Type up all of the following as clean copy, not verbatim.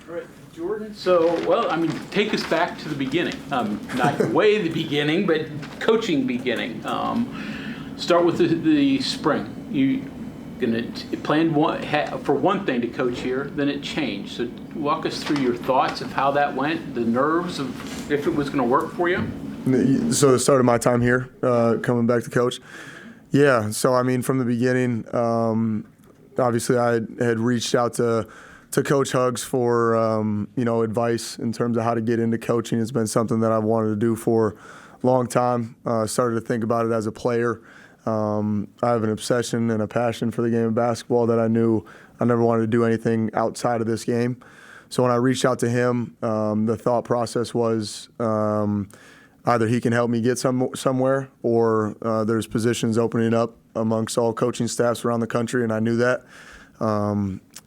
All right, Jordan. So, well, I mean, take us back to the beginning. Not way the beginning, but coaching beginning. Start with the spring. You planned for one thing to coach here, then it changed. So, walk us through your thoughts of how that went, the nerves of if it was going to work for you. So, the start of my time here, coming back to coach. Yeah. So, I mean, from the beginning, obviously, I had reached out to Coach Hugs for advice in terms of how to get into coaching. It's been something that I've wanted to do for a long time. Started to think about it as a player. I have an obsession and a passion for the game of basketball that I knew I never wanted to do anything outside of this game. So when I reached out to him, the thought process was either he can help me get somewhere or there's positions opening up amongst all coaching staffs around the country, and I knew that.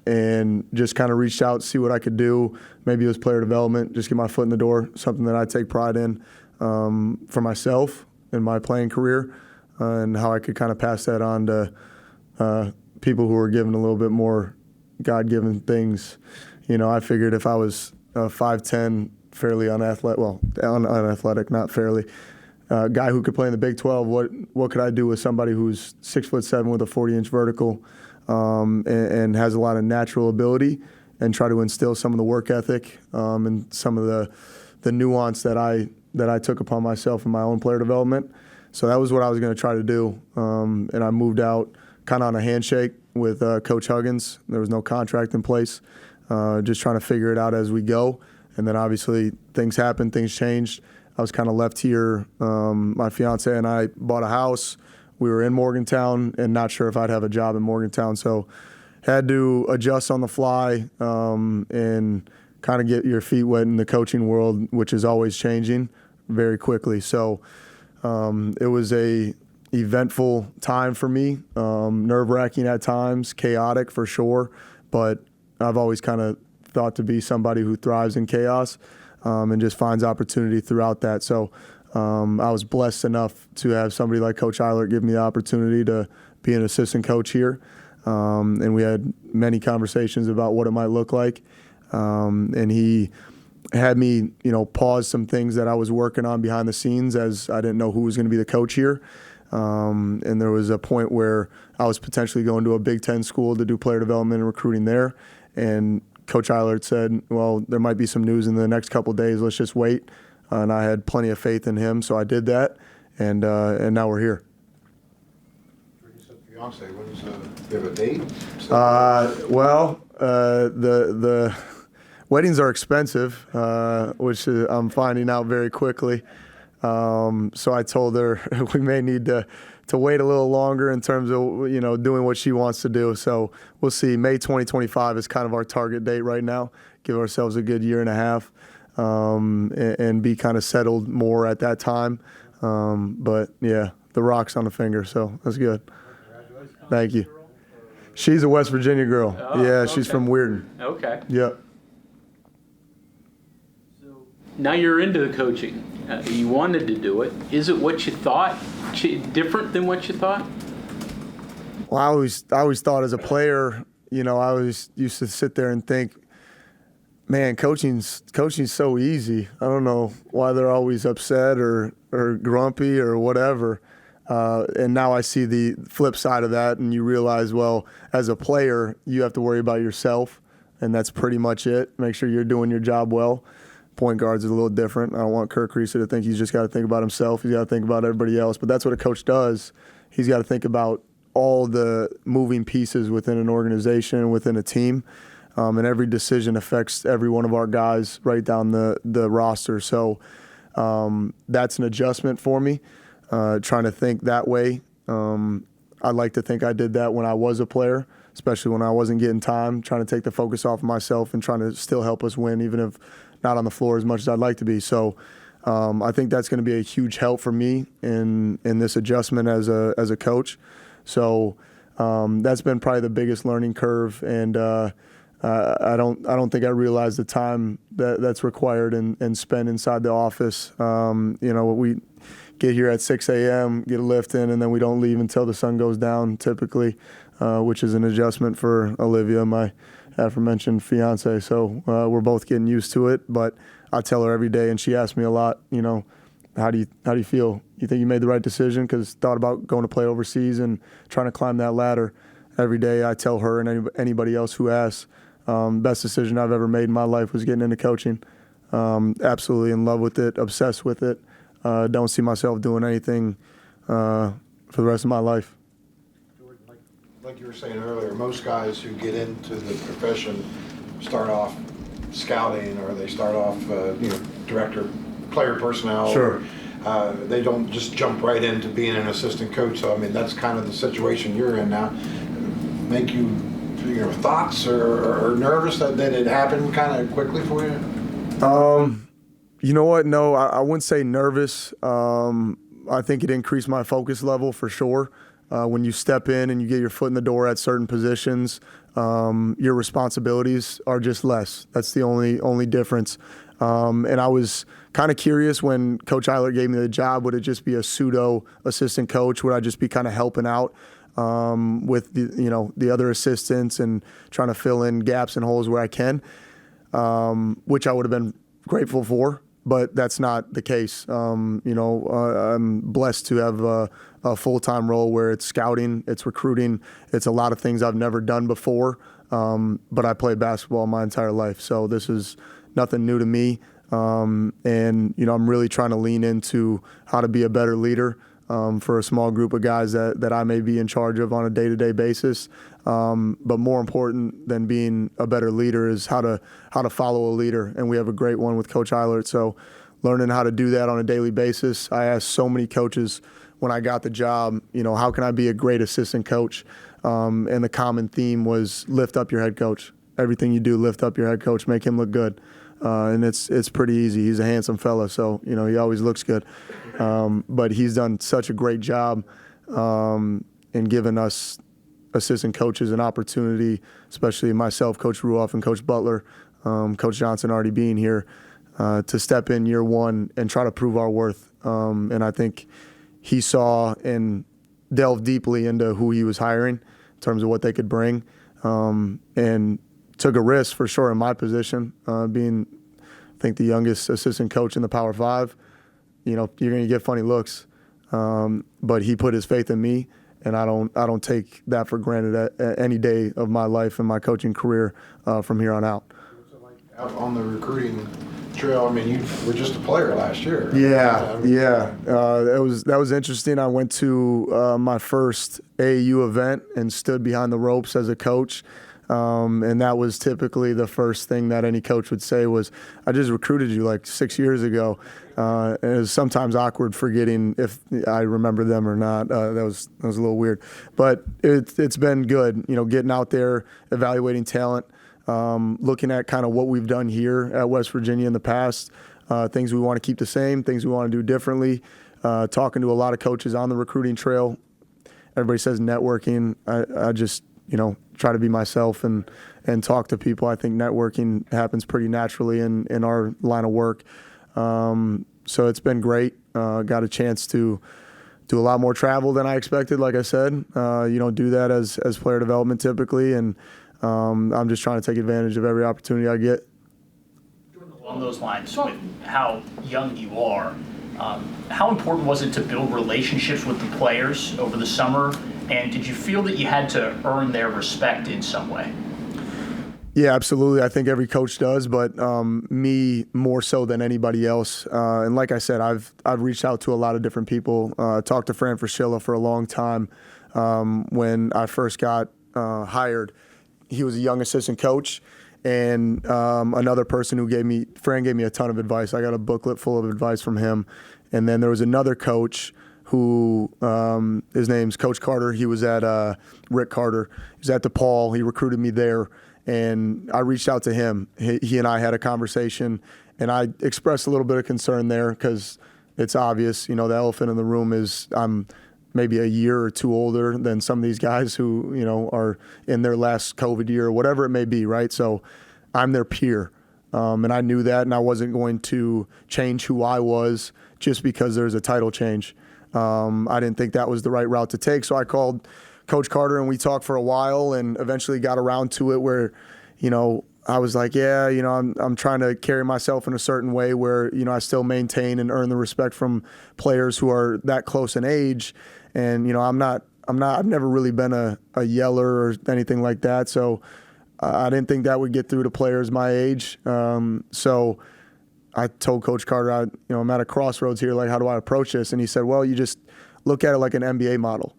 And just kind of reached out to see what I could do. Maybe it was player development, just get my foot in the door, something that I take pride in for myself in my playing career, and how I could kind of pass that on to people who are given a little bit more God-given things. You know, I figured if I was 5'10", fairly unathletic, well, unathletic, not fairly, guy who could play in the Big 12, what could I do with somebody who's 6'7" with a 40-inch vertical, and has a lot of natural ability, and try to instill some of the work ethic and some of the nuance that I took upon myself in my own player development. So that was what I was going to try to do, and I moved out kind of on a handshake with Coach Huggins. There was no contract in place, just trying to figure it out as we go. And then obviously things happened, things changed. I was kind of left here. My fiance and I bought a house. We were in Morgantown and not sure if I'd have a job in Morgantown. So had to adjust on the fly and kind of get your feet wet in the coaching world, which is always changing very quickly. So it was a eventful time for me, nerve-wracking at times, chaotic for sure. But I've always kind of thought to be somebody who thrives in chaos and just finds opportunity throughout that. So I was blessed enough to have somebody like Coach Eilert give me the opportunity to be an assistant coach here. And we had many conversations about what it might look like. And he had me, pause some things that I was working on behind the scenes as I didn't know who was going to be the coach here. And there was a point where I was potentially going to a Big Ten school to do player development and recruiting there. And Coach Eilert said, well, there might be some news in the next couple of days. Let's just wait. And I had plenty of faith in him, so I did that, and now we're here. You said fiance. When's do you have a date? The weddings are expensive, which I'm finding out very quickly. So I told her we may need to wait a little longer in terms of doing what she wants to do. So we'll see. May 2025 is kind of our target date right now. Give ourselves a good year and a half. And be kind of settled more at that time. But, yeah, the rock's on the finger, so that's good. Thank you. She's a West Virginia girl. Oh, yeah, she's from Weirton. Okay. Yep. So now you're into the coaching. You wanted to do it. Is it what you thought? Different than what you thought? Well, I always thought as a player, I always used to sit there and think, man, coaching's so easy. I don't know why they're always upset or grumpy or whatever. And now I see the flip side of that, and you realize, well, as a player, you have to worry about yourself, and that's pretty much it. Make sure you're doing your job well. Point guards is a little different. I don't want Kirk Kese to think he's just got to think about himself. He's got to think about everybody else. But that's what a coach does. He's got to think about all the moving pieces within an organization and within a team. And every decision affects every one of our guys right down the roster. So that's an adjustment for me, trying to think that way. I like to think I did that when I was a player, especially when I wasn't getting time, trying to take the focus off of myself and trying to still help us win, even if not on the floor as much as I'd like to be. So I think that's going to be a huge help for me in this adjustment as a coach. So that's been probably the biggest learning curve, and I don't think I realized the time that's required and spent inside the office. We get here at 6 a.m., get a lift in, and then we don't leave until the sun goes down typically, which is an adjustment for Olivia, my aforementioned fiance. So we're both getting used to it. But I tell her every day, and she asks me a lot, how do you feel? You think you made the right decision? Because thought about going to play overseas and trying to climb that ladder. Every day I tell her and anybody else who asks, best decision I've ever made in my life was getting into coaching. Absolutely in love with it, obsessed with it. Don't see myself doing anything for the rest of my life. Jordan, like you were saying earlier, most guys who get into the profession start off scouting, or they start off, director, player personnel. Sure. They don't just jump right into being an assistant coach. So, I mean, that's kind of the situation you're in now. Make you, thoughts or nervous that it happened kind of quickly for you? You know what? No, I wouldn't say nervous. I think it increased my focus level for sure. When you step in and you get your foot in the door at certain positions, your responsibilities are just less. That's the only difference. And I was kind of curious when Coach Eilert gave me the job, would it just be a pseudo assistant coach? Would I just be kind of helping out with the other assistants and trying to fill in gaps and holes where I can, which I would have been grateful for, but that's not the case. I'm blessed to have a full-time role where it's scouting, it's recruiting, it's a lot of things I've never done before, but I played basketball my entire life, so this is nothing new to me. And I'm really trying to lean into how to be a better leader for a small group of guys that I may be in charge of on a day-to-day basis. But more important than being a better leader is how to follow a leader, and we have a great one with Coach Eilert. So learning how to do that on a daily basis. I asked so many coaches when I got the job, how can I be a great assistant coach? And the common theme was lift up your head coach. Everything you do, lift up your head coach, make him look good. And it's pretty easy. He's a handsome fella, so he always looks good. But he's done such a great job in giving us assistant coaches an opportunity, especially myself, Coach Ruoff, and Coach Butler, Coach Johnson already being here, to step in year one and try to prove our worth. And I think he saw and delved deeply into who he was hiring in terms of what they could bring, and took a risk for sure in my position, being, I think, the youngest assistant coach in the Power Five. You're going to get funny looks, but he put his faith in me, and I don't take that for granted at any day of my life and my coaching career from here on out. So, out on the recruiting trail, I mean, you were just a player last year. Yeah. That was interesting. I went to my first AAU event and stood behind the ropes as a coach. And that was typically the first thing that any coach would say was, I just recruited you like 6 years ago. And it was sometimes awkward forgetting if I remember them or not. That was a little weird. But it's been good, getting out there, evaluating talent, looking at kind of what we've done here at West Virginia in the past, things we want to keep the same, things we want to do differently, talking to a lot of coaches on the recruiting trail. Everybody says networking. I just try to be myself and talk to people. I think networking happens pretty naturally in our line of work. So it's been great. Got a chance to do a lot more travel than I expected. Like I said, you don't do that as player development typically, and I'm just trying to take advantage of every opportunity I get. Along those lines, with how young you are, how important was it to build relationships with the players over the summer? And did you feel that you had to earn their respect in some way? Yeah, absolutely. I think every coach does, but me more so than anybody else. And like I said, I've reached out to a lot of different people. Talked to Fran Fraschilla for a long time. When I first got hired, he was a young assistant coach, and another person Fran gave me a ton of advice. I got a booklet full of advice from him. And then there was another coach who, his name's Coach Carter. He was at Rick Carter. He was at DePaul. He recruited me there. And I reached out to him. He and I had a conversation, and I expressed a little bit of concern there because it's obvious, the elephant in the room is I'm maybe a year or two older than some of these guys who, are in their last COVID year or whatever it may be, right? So I'm their peer. And I knew that, and I wasn't going to change who I was just because there's a title change. I didn't think that was the right route to take, so I called Coach Carter and we talked for a while and eventually got around to it where I was like, yeah, I'm trying to carry myself in a certain way where, I still maintain and earn the respect from players who are that close in age. And, I've never really been a yeller or anything like that. So I didn't think that would get through to players my age. So I told Coach Carter, I'm at a crossroads here. Like, how do I approach this? And he said, well, you just look at it like an NBA model.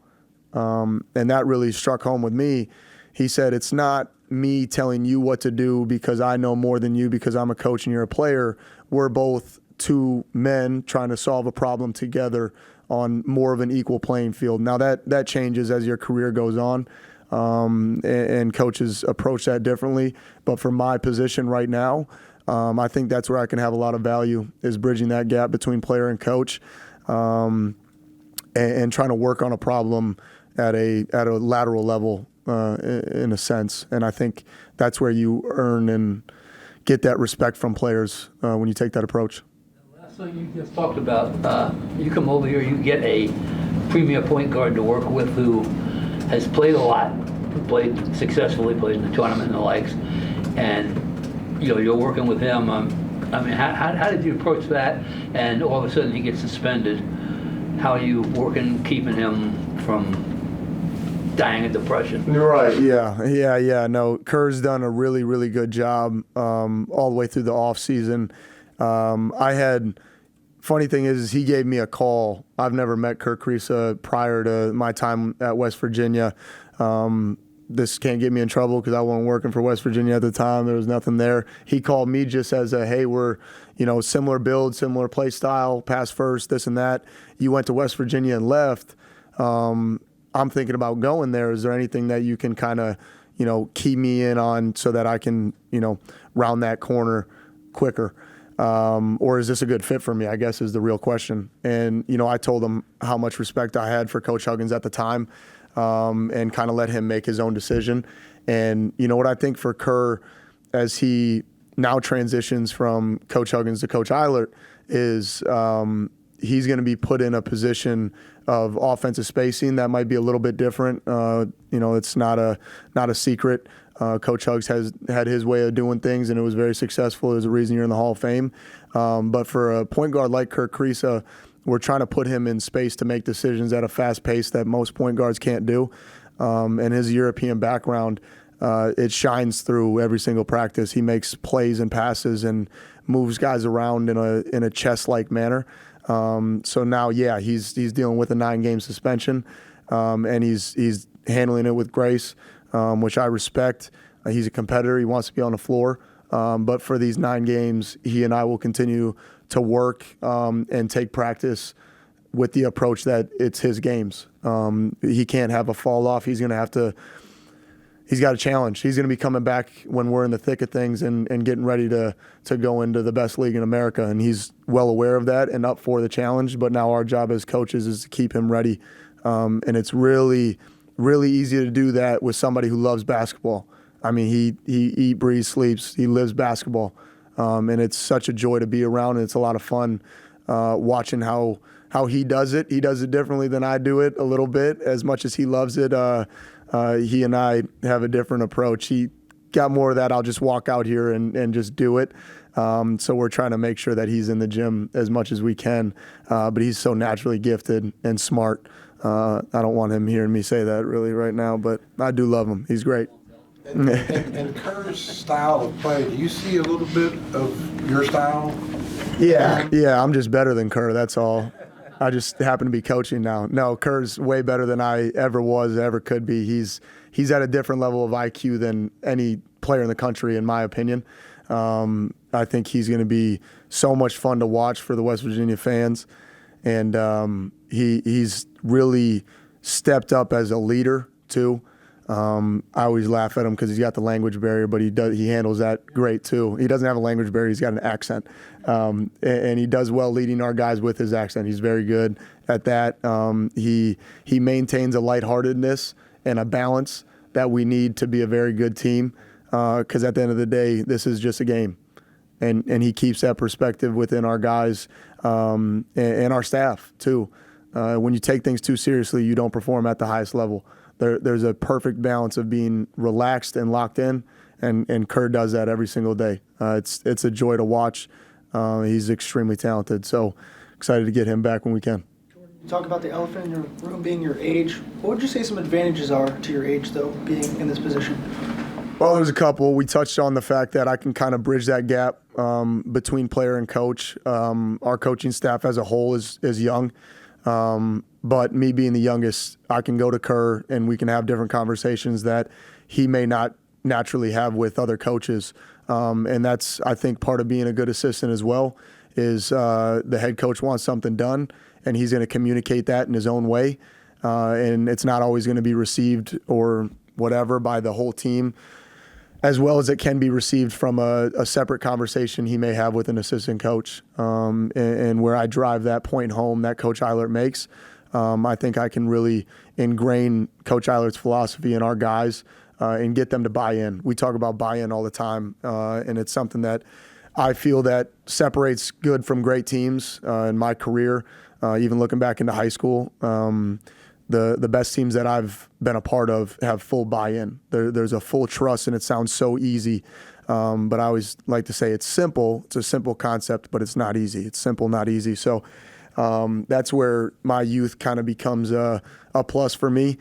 And that really struck home with me. He said, it's not me telling you what to do because I know more than you because I'm a coach and you're a player. We're both two men trying to solve a problem together on more of an equal playing field. Now that changes as your career goes on, and coaches approach that differently. But for my position right now, I think that's where I can have a lot of value, is bridging that gap between player and coach, and trying to work on a problem at a lateral level, in a sense. And I think that's where you earn and get that respect from players when you take that approach. Last thing you just talked about, you come over here, you get a premier point guard to work with who has played a lot, played successfully, played in the tournament and the likes, and you're working with him. How did you approach that? And all of a sudden he gets suspended. How are you working, keeping him from dying of depression? You're right. Yeah. No, Kerr's done a really, really good job all the way through the off season. Funny thing is he gave me a call. I've never met Kerr Kese prior to my time at West Virginia. This can't get me in trouble because I wasn't working for West Virginia at the time. There was nothing there. He called me just as hey, we're, similar build, similar play style, pass first, this and that. You went to West Virginia and left. I'm thinking about going there. Is there anything that you can kind of, key me in on so that I can, round that corner quicker? Or is this a good fit for me, I guess, is the real question. And, I told him how much respect I had for Coach Huggins at the time, and kind of let him make his own decision. And, what I think for Kerr, as he now transitions from Coach Huggins to Coach Eilert, is he's going to be put in a position of offensive spacing that might be a little bit different. It's not a secret. Coach Hugs has had his way of doing things, and it was very successful. There's a reason you're in the Hall of Fame. But for a point guard like Kerr Kese, we're trying to put him in space to make decisions at a fast pace that most point guards can't do. And his European background, it shines through every single practice. He makes plays and passes and moves guys around in a chess-like manner. So now, he's dealing with a 9-game suspension, and he's handling it with grace, which I respect. He's a competitor. He wants to be on the floor. But for these 9 games, he and I will continue to work and take practice with the approach that it's his games. He can't have a fall off. He's got a challenge. He's going to be coming back when we're in the thick of things and getting ready to go into the best league in America. And he's well aware of that and up for the challenge. But now our job as coaches is to keep him ready. And it's really, really easy to do that with somebody who loves basketball. I mean, he eats, breathes, sleeps. He lives basketball. And it's such a joy to be around. And it's a lot of fun watching how he does it. He does it differently than I do it a little bit. As much as he loves it, he and I have a different approach. He got more of that, I'll just walk out here and just do it. So we're trying to make sure that he's in the gym as much as we can. But he's so naturally gifted and smart. I don't want him hearing me say that really right now, but I do love him. He's great. And Kerr's style of play, do you see a little bit of your style? Yeah, I'm just better than Kerr, that's all. I just happen to be coaching now. No, Kerr's way better than I ever could be. He's at a different level of IQ than any player in the country, in my opinion. I think he's going to be so much fun to watch for the West Virginia fans. And he's really stepped up as a leader, too. I always laugh at him because he's got the language barrier, but he handles that great too. He doesn't have a language barrier; he's got an accent, and he does well leading our guys with his accent. He's very good at that. He maintains a lightheartedness and a balance that we need to be a very good team. Because at the end of the day, this is just a game, and he keeps that perspective within our guys and our staff too. When you take things too seriously, you don't perform at the highest level. There's a perfect balance of being relaxed and locked in, and Kerr does that every single day. It's a joy to watch. He's extremely talented, so excited to get him back when we can. You talk about the elephant in your room being your age. What would you say some advantages are to your age, though, being in this position? Well, there's a couple. We touched on the fact that I can kind of bridge that gap between player and coach. Our coaching staff as a whole is young, but me being the youngest, I can go to Kerr and we can have different conversations that he may not naturally have with other coaches. And that's, I think, part of being a good assistant as well, is the head coach wants something done, and he's going to communicate that in his own way. And it's not always going to be received or whatever by the whole team, as well as it can be received from a separate conversation he may have with an assistant coach. And where I drive that point home that Coach Eilert makes, I think I can really ingrain Coach Eilert's philosophy in our guys and get them to buy in. We talk about buy-in all the time, and it's something that I feel that separates good from great teams in my career, even looking back into high school. The best teams that I've been a part of have full buy-in. There's a full trust, and it sounds so easy. But I always like to say it's simple. It's a simple concept, but it's not easy. It's simple, not easy. So that's where my youth kind of becomes a plus for me.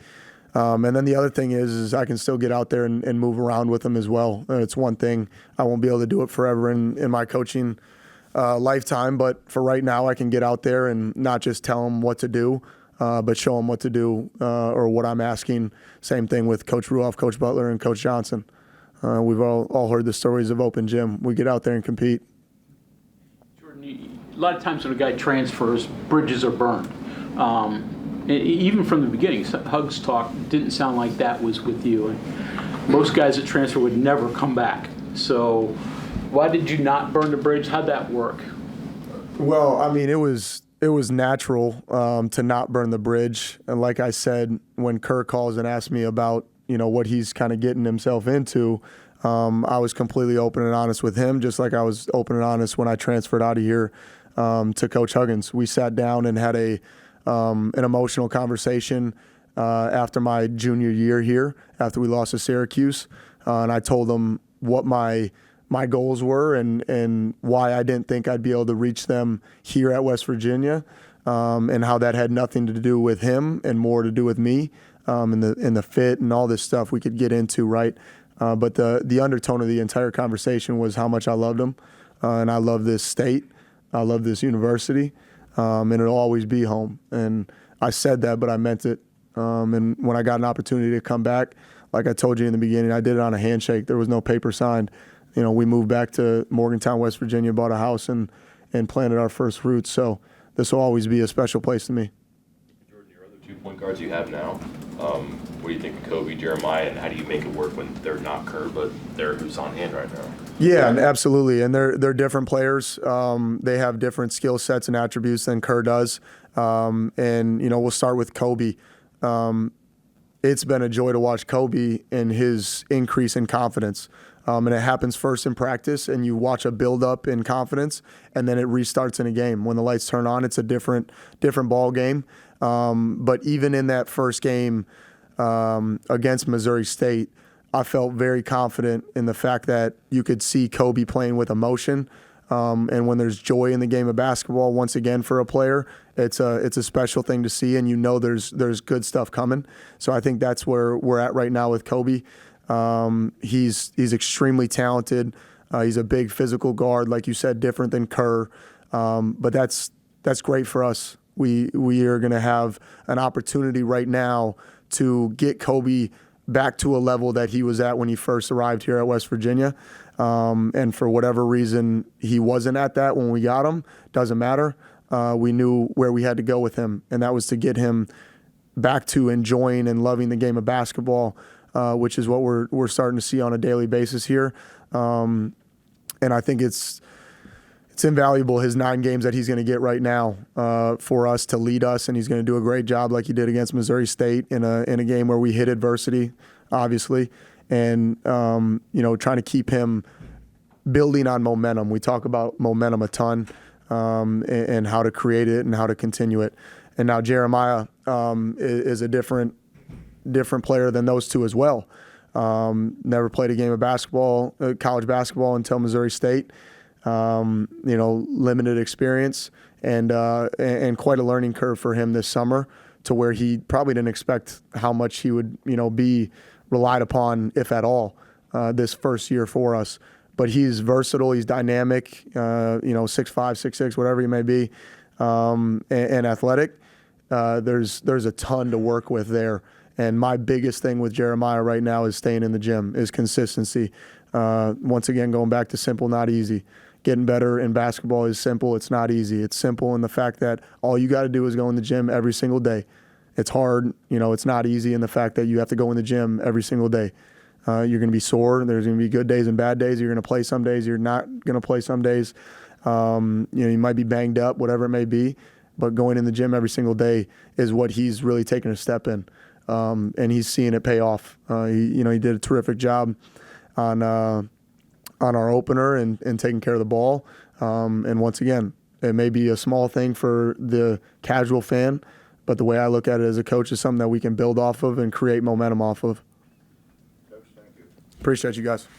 And then the other thing is I can still get out there and move around with them as well. It's one thing. I won't be able to do it forever in my coaching lifetime, but for right now I can get out there and not just tell them what to do, but show them what to do or what I'm asking. Same thing with Coach Ruoff, Coach Butler, and Coach Johnson. We've all heard the stories of open gym. We get out there and compete. Jordan, a lot of times when a guy transfers, bridges are burned. Even from the beginning, Hugs talk didn't sound like that was with you. And most guys that transfer would never come back. So why did you not burn the bridge? How'd that work? Well, I mean, it was natural to not burn the bridge. And like I said, when Kerr calls and asks me about, what he's kind of getting himself into, I was completely open and honest with him, just like I was open and honest when I transferred out of here to Coach Huggins. We sat down and had an emotional conversation after my junior year here, after we lost to Syracuse. And I told him what my goals were and why I didn't think I'd be able to reach them here at West Virginia, and how that had nothing to do with him and more to do with me, and the fit and all this stuff we could get into, right? But the undertone of the entire conversation was how much I loved him, and I love this state, I love this university, and it'll always be home. And I said that, but I meant it. And when I got an opportunity to come back, like I told you in the beginning, I did it on a handshake. There was no paper signed. We moved back to Morgantown, West Virginia, bought a house and planted our first roots. So this will always be a special place to me. Jordan, your other 2 point guards you have now, what do you think of Kobe, Jeremiah, and how do you make it work when they're not Kerr, but they're who's on hand right now? Yeah, absolutely. And they're different players. They have different skill sets and attributes than Kerr does. And we'll start with Kobe. It's been a joy to watch Kobe and his increase in confidence. And it happens first in practice, and you watch a build-up in confidence, and then it restarts in a game. When the lights turn on, it's a different ball game. But even in that first game against Missouri State, I felt very confident in the fact that you could see Kobe playing with emotion. And when there's joy in the game of basketball, once again for a player, it's a special thing to see, and there's good stuff coming. So I think that's where we're at right now with Kobe. He's extremely talented. He's a big physical guard, like you said, different than Kerr. But that's great for us. We are going to have an opportunity right now to get Kobe back to a level that he was at when he first arrived here at West Virginia. And for whatever reason, he wasn't at that when we got him. Doesn't matter. We knew where we had to go with him, and that was to get him back to enjoying and loving the game of basketball, which is what we're starting to see on a daily basis here. And I think it's invaluable, his 9 games that he's going to get right now for us to lead us, and he's going to do a great job like he did against Missouri State in a game where we hit adversity, obviously, and trying to keep him building on momentum. We talk about momentum a ton, and how to create it and how to continue it. And now Jeremiah is a different player than those two as well. Never played a game of basketball, college basketball until Missouri State. Limited experience and quite a learning curve for him this summer, to where he probably didn't expect how much he would, be relied upon, if at all, this first year for us. But he's versatile, he's dynamic, 6'5", 6'6", whatever he may be, and athletic. There's a ton to work with there. And my biggest thing with Jeremiah right now is staying in the gym, is consistency. Once again, going back to simple, not easy. Getting better in basketball is simple. It's not easy. It's simple in the fact that all you got to do is go in the gym every single day. It's hard. It's not easy in the fact that you have to go in the gym every single day. You're going to be sore. There's going to be good days and bad days. You're going to play some days. You're not going to play some days. You might be banged up, whatever it may be. But going in the gym every single day is what he's really taking a step in. And he's seeing it pay off. He did a terrific job on our opener and taking care of the ball. And once again, it may be a small thing for the casual fan, but the way I look at it as a coach is something that we can build off of and create momentum off of. Coach, thank you. Appreciate you guys.